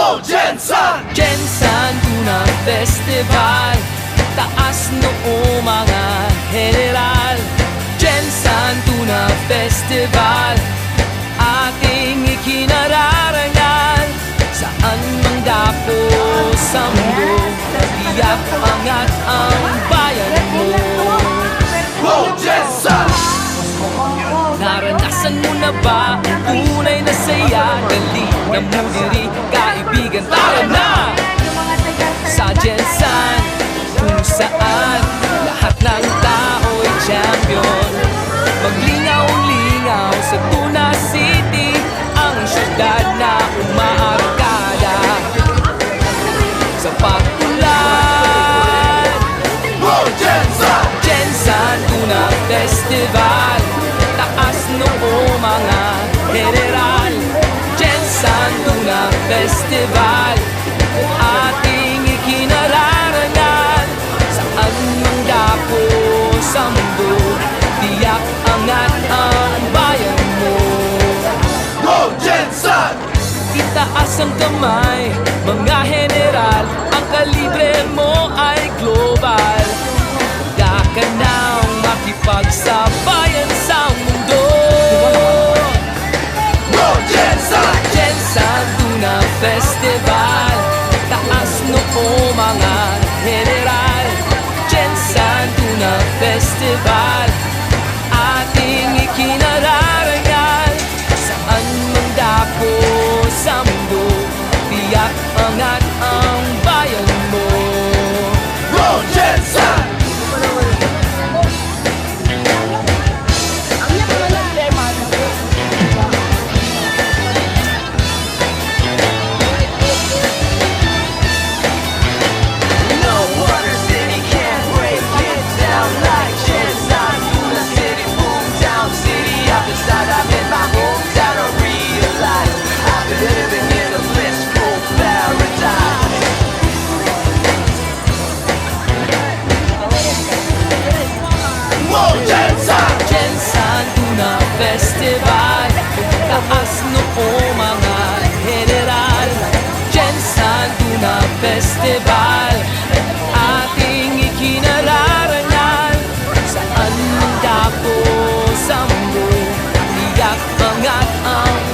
Go Jensan! Jensan Tuna Festival, taas noo mga general. Jensan Tuna Festival, ating ikinararangal. Saan mang dapo sa mundo, tiyak angat ang bayan mo. Go Jensan! Naranasan mo na ba ang tunay na saya? Dali na mo diri, kaibigan, tara na! Sa Jensan, kung saan lahat ng tao'y champion. Maglingaw-lingaw sa Tuna City, ang syudad na umaarkada. Sa pag-ulan, Go Jensan! Jensan Tuna Festival, taas noo mga general. Jensan Tuna Festival, ating ikinararangal. Saan mang dapo sa mundo, tiyak angat ang bayan mo. Go Jensan! Itaas ang kamay, mga general, ang kalibre mo ay global. Handa ka nang makipagsabayan sa mundo. Go Jensan! Jensan Tuna Festival, taas noo mga general. Jensan Tuna Festival, ating ikinararangal. Saan mang dapo sa mundo, tiyak angat ang bayan mo. Go Jensan! No other city can break it down like Jensan. Tuna City, boomtown city. I've inside, I'm in my hometown. I realize I've been living in a blissful paradise. Go Jensan! Jensan Tuna Festival, taas noo mga general. Jensan Tuna Festival, ating ikinararangal. Saan mang dapo sa mundo, tiyak angat ang